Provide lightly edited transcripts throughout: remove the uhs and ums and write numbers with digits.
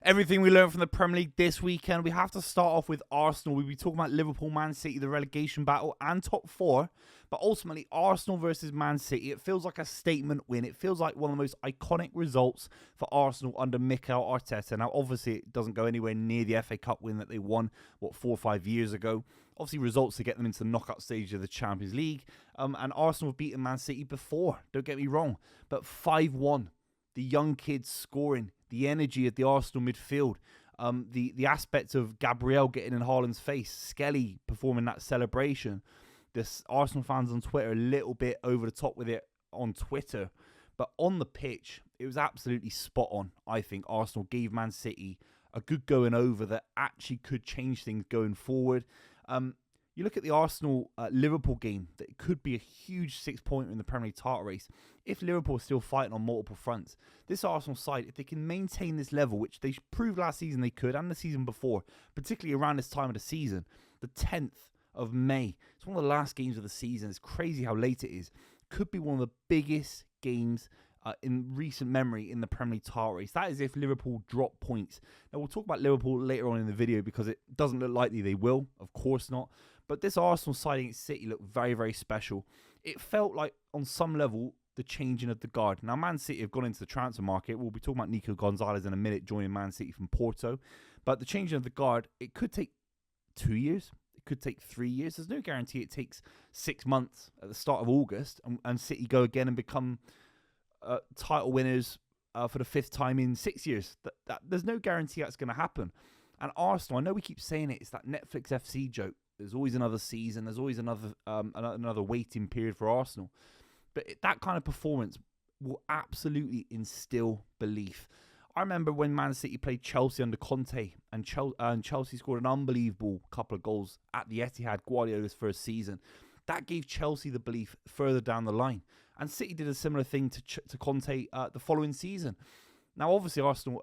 Everything we learned from the Premier League this weekend. We have to start off with Arsenal. We'll be talking about Liverpool, Man City, the relegation battle, and top four. But ultimately, Arsenal versus Man City. It feels like a statement win. It feels like one of the most iconic results for Arsenal under Mikel Arteta. Now, obviously, it doesn't go anywhere near the FA Cup win that they won, 4 or 5 years ago. Obviously, results to get them into the knockout stage of the Champions League. And Arsenal have beaten Man City before. Don't get me wrong. But 5-1. The young kids scoring, the energy at the Arsenal midfield, the aspects of Gabriel getting in Haaland's face, Skelly performing that celebration. This Arsenal fans on Twitter a little bit over the top with it on Twitter, but on the pitch, it was absolutely spot on. I think Arsenal gave Man City a good going over that actually could change things going forward. You look at the Arsenal-Liverpool game, that it could be a huge 6-pointer in the Premier League title race. If Liverpool are still fighting on multiple fronts, this Arsenal side, if they can maintain this level, which they proved last season they could, and the season before, particularly around this time of the season, the 10th of May, it's one of the last games of the season. It's crazy how late it is. Could be one of the biggest games in recent memory in the Premier League title race. That is if Liverpool drop points. Now, we'll talk about Liverpool later on in the video because it doesn't look likely they will. Of course not. But this Arsenal side against City looked very, very special. It felt like, on some level, the changing of the guard. Now, Man City have gone into the transfer market. We'll be talking about Nico Gonzalez in a minute, joining Man City from Porto. But the changing of the guard, it could take 2 years. It could take 3 years. There's no guarantee it takes 6 months at the start of August and City go again and become title winners for the 5th time in 6 years. There's no guarantee that's going to happen. And Arsenal, I know we keep saying it, it's that Netflix FC joke. There's always another season. There's always another waiting period for Arsenal. But that kind of performance will absolutely instill belief. I remember when Man City played Chelsea under Conte, and Chelsea scored an unbelievable couple of goals at the Etihad, Guardiola's first season. That gave Chelsea the belief further down the line. And City did a similar thing to Conte the following season. Now, obviously, Arsenal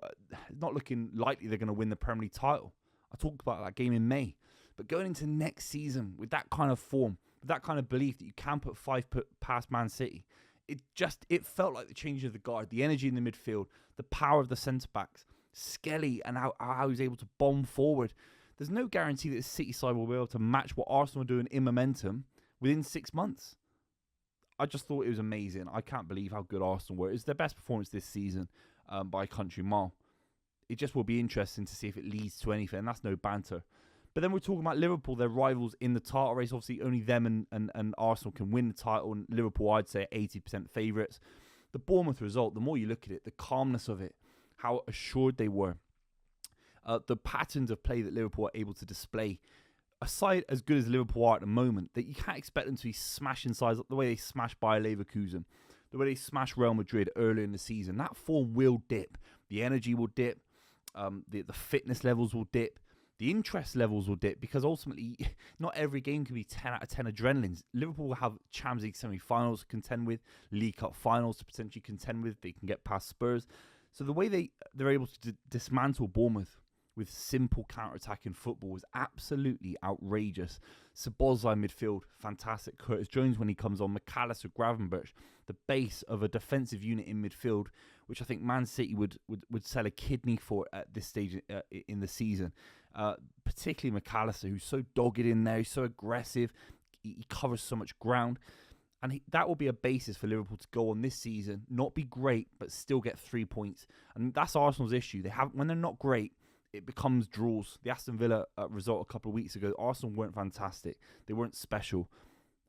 is not looking likely they're going to win the Premier League title. I talked about that game in May. But going into next season with that kind of form, with that kind of belief that you can put 5 past Man City, it felt like the change of the guard, the energy in the midfield, the power of the centre-backs, Skelly and how he was able to bomb forward. There's no guarantee that the City side will be able to match what Arsenal are doing in momentum within 6 months. I just thought it was amazing. I can't believe how good Arsenal were. It was their best performance this season by a country mile. It just will be interesting to see if it leads to anything. And that's no banter. But then we're talking about Liverpool, their rivals in the title race. Obviously, only them and Arsenal can win the title. And Liverpool, I'd say, 80% favourites. The Bournemouth result, the more you look at it, the calmness of it, how assured they were, the patterns of play that Liverpool are able to display. A side as good as Liverpool are at the moment, that you can't expect them to be smashing sides the way they smashed Bayer Leverkusen, the way they smashed Real Madrid earlier in the season. That form will dip. The energy will dip. The fitness levels will dip. The interest levels will dip because ultimately, not every game can be 10 out of 10 adrenalines. Liverpool will have Champions League semi-finals to contend with, League Cup finals to potentially contend with. They can get past Spurs. So the way they're able to dismantle Bournemouth with simple counter-attacking football was absolutely outrageous. Szoboszlai midfield, fantastic. Curtis Jones when he comes on. McAllister, Gravenberch, the base of a defensive unit in midfield, which I think Man City would sell a kidney for at this stage in the season. Particularly McAllister, who's so dogged in there, he's so aggressive, he covers so much ground. And that will be a basis for Liverpool to go on this season, not be great, but still get 3 points. And that's Arsenal's issue. When they're not great, it becomes draws. The Aston Villa result a couple of weeks ago, Arsenal weren't fantastic. They weren't special.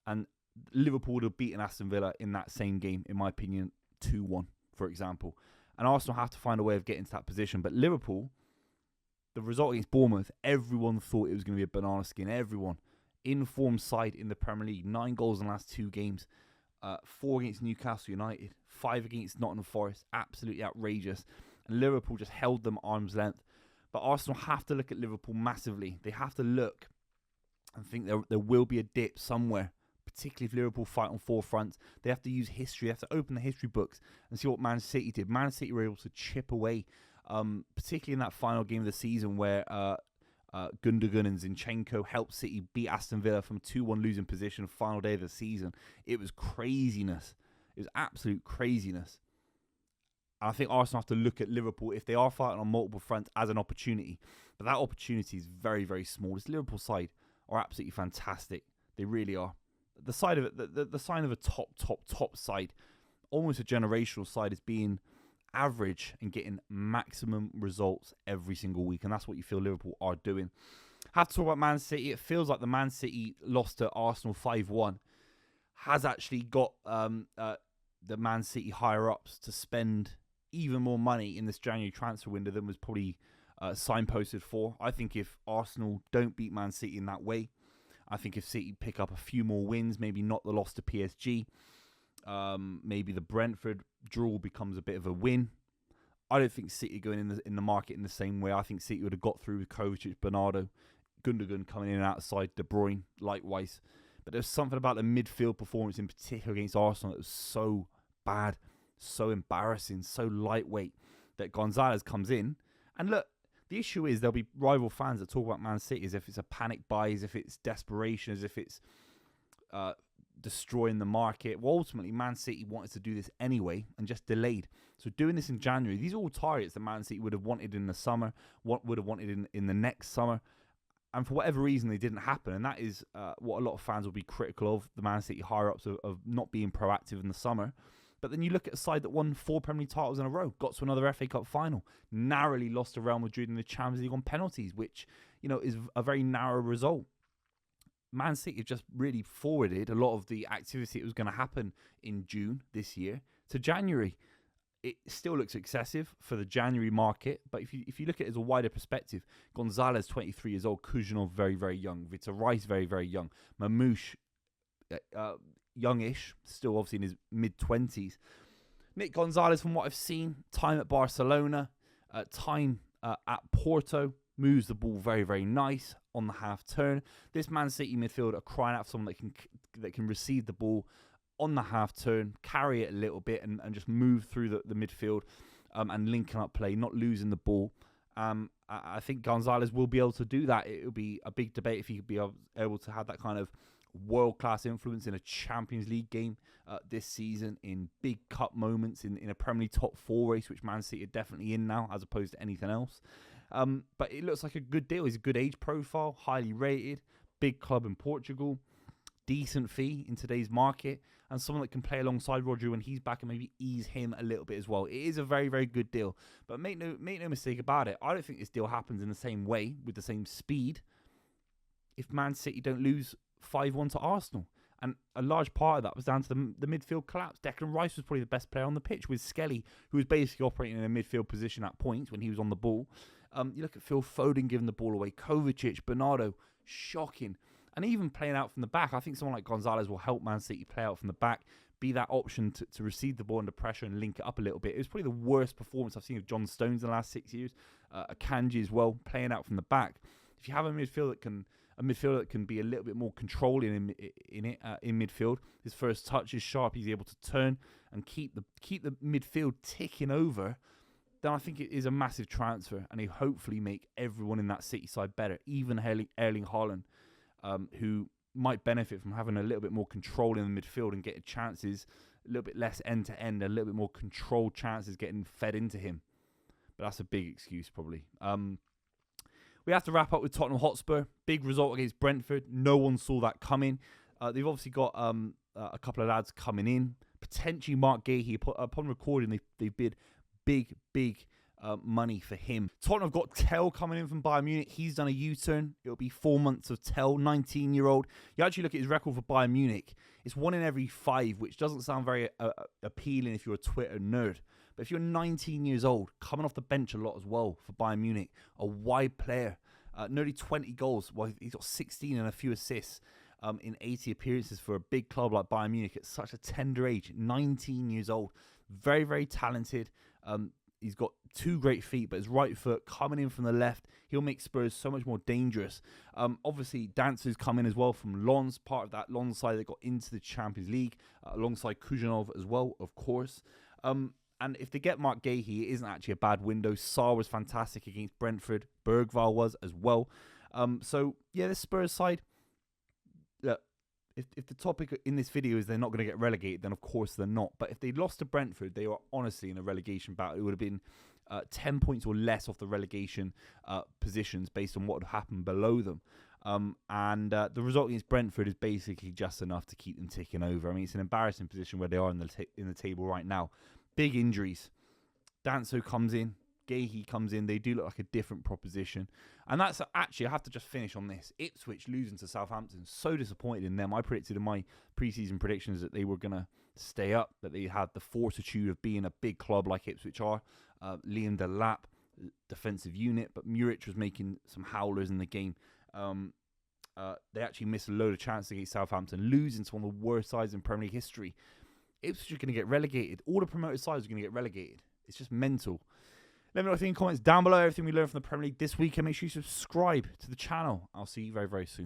And Liverpool would have beaten Aston Villa in that same game, in my opinion, 2-1, for example. And Arsenal have to find a way of getting to that position. But Liverpool, the result against Bournemouth, everyone thought it was going to be a banana skin. Everyone. Informed side in the Premier League. 9 goals in the last 2 games. 4 against Newcastle United. 5 against Nottingham Forest. Absolutely outrageous. And Liverpool just held them arm's length. But Arsenal have to look at Liverpool massively. They have to look and think there will be a dip somewhere, particularly if Liverpool fight on 4 fronts. They have to use history. They have to open the history books and see what Man City did. Man City were able to chip away, particularly in that final game of the season where Gundogan and Zinchenko helped City beat Aston Villa from 2-1 losing position final day of the season. It was craziness. It was absolute craziness. And I think Arsenal have to look at Liverpool, if they are fighting on multiple fronts, as an opportunity. But that opportunity is very, very small. This Liverpool side are absolutely fantastic. They really are. The side of it, the sign of a top side, almost a generational side, is being average and getting maximum results every single week. And that's what you feel Liverpool are doing. Have to talk about Man City. It feels like the Man City loss to Arsenal 5-1 has actually got the Man City higher-ups to spend even more money in this January transfer window than was probably signposted for. I think if Arsenal don't beat Man City in that way, I think if City pick up a few more wins, maybe not the loss to PSG, maybe the Brentford draw becomes a bit of a win. I don't think City going in the market in the same way. I think City would have got through with Kovacic, Bernardo, Gundogan coming in and outside, De Bruyne, likewise. But there's something about the midfield performance in particular against Arsenal that was so bad, so embarrassing, so lightweight that Gonzalez comes in. And look, the issue is there'll be rival fans that talk about Man City as if it's a panic buy, as if it's desperation, as if it's destroying the market. Well, ultimately, Man City wanted to do this anyway and just delayed. So doing this in January, these are all targets that Man City would have wanted in the summer, would have wanted in the next summer. And for whatever reason, they didn't happen. And that is what a lot of fans will be critical of, the Man City higher-ups of not being proactive in the summer. But then you look at a side that won 4 Premier League titles in a row, got to another FA Cup final, narrowly lost to Real Madrid in the Champions League on penalties, which, is a very narrow result. Man City have just really forwarded a lot of the activity that was going to happen in June this year to January. It still looks excessive for the January market, but if you look at it as a wider perspective, Gonzalez, 23 years old, Kujanov, very, very young, Vitor Rice, very, very young, Mamouche, youngish, still obviously in his mid-20s. Nick Gonzalez, from what I've seen, time at Barcelona, time at Porto, moves the ball very, very nice on the half turn. This Man City midfield are crying out for someone that can receive the ball on the half turn, carry it a little bit, and just move through the midfield and linking up play, not losing the ball. I think Gonzalez will be able to do that. It will be a big debate if he could be able to have that kind of world-class influence in a Champions League game this season, in big cup moments, in a Premier League top 4 race, which Man City are definitely in now, as opposed to anything else. But it looks like a good deal. He's a good age profile, highly rated, big club in Portugal, decent fee in today's market, and someone that can play alongside Rodri when he's back and maybe ease him a little bit as well. It is a very, very good deal. But make no mistake about it, I don't think this deal happens in the same way, with the same speed, if Man City don't lose 5-1 to Arsenal. And a large part of that was down to the midfield collapse. Declan Rice was probably the best player on the pitch, with Skelly, who was basically operating in a midfield position at points when he was on the ball. You look at Phil Foden giving the ball away, Kovacic, Bernardo, shocking. And even playing out from the back, I think someone like Gonzalez will help Man City play out from the back, be that option to receive the ball under pressure and link it up a little bit. It was probably the worst performance I've seen of John Stones in the last 6 years. Akanji as well, playing out from the back. If you have a midfielder that can be a little bit more controlling in midfield, his first touch is sharp, he's able to turn and keep the midfield ticking over, then I think it is a massive transfer, and they hopefully make everyone in that City side better, even Erling Haaland, who might benefit from having a little bit more control in the midfield and getting chances, a little bit less end-to-end, a little bit more controlled chances getting fed into him. But that's a big excuse, probably. We have to wrap up with Tottenham Hotspur. Big result against Brentford. No one saw that coming. They've obviously got a couple of lads coming in. Potentially Mark Gahey. Upon recording, they bid big money for him. Tottenham have got Tell coming in from Bayern Munich. He's done a U-turn. It'll be 4 months of Tell, 19-year-old. You actually look at his record for Bayern Munich. It's 1 in every 5, which doesn't sound very appealing if you're a Twitter nerd. But if you're 19 years old, coming off the bench a lot as well for Bayern Munich, a wide player, nearly 20 goals. Well, he's got 16 and a few assists in 80 appearances for a big club like Bayern Munich at such a tender age, 19 years old. Very, very talented. He's got 2 great feet, but his right foot coming in from the left, he'll make Spurs so much more dangerous. Obviously, Dancer's come in as well from Lens, part of that Lens side that got into the Champions League, alongside Kujanov as well, of course. And if they get Mark Gahey, it isn't actually a bad window. Sarr was fantastic against Brentford. Bergvall was as well. So, yeah, this Spurs side, look, if the topic in this video is they're not going to get relegated, then of course they're not. But if they lost to Brentford, they were honestly in a relegation battle. It would have been 10 points or less off the relegation positions based on what would happen below them. The result against Brentford is basically just enough to keep them ticking over. I mean, it's an embarrassing position where they are in the table right now. Big injuries. Danso comes in. Gahey comes in. They do look like a different proposition. And that's actually, I have to just finish on this. Ipswich losing to Southampton. So disappointed in them. I predicted in my preseason predictions that they were going to stay up, that they had the fortitude of being a big club like Ipswich are. Liam Delap, defensive unit, but Muric was making some howlers in the game. They actually missed a load of chances against Southampton, losing to one of the worst sides in Premier League history. Ipswich are going to get relegated. All the promoted sides are going to get relegated. It's just mental. Let me know what you think in the comments down below. Everything we learned from the Premier League this week. And make sure you subscribe to the channel. I'll see you very, very soon.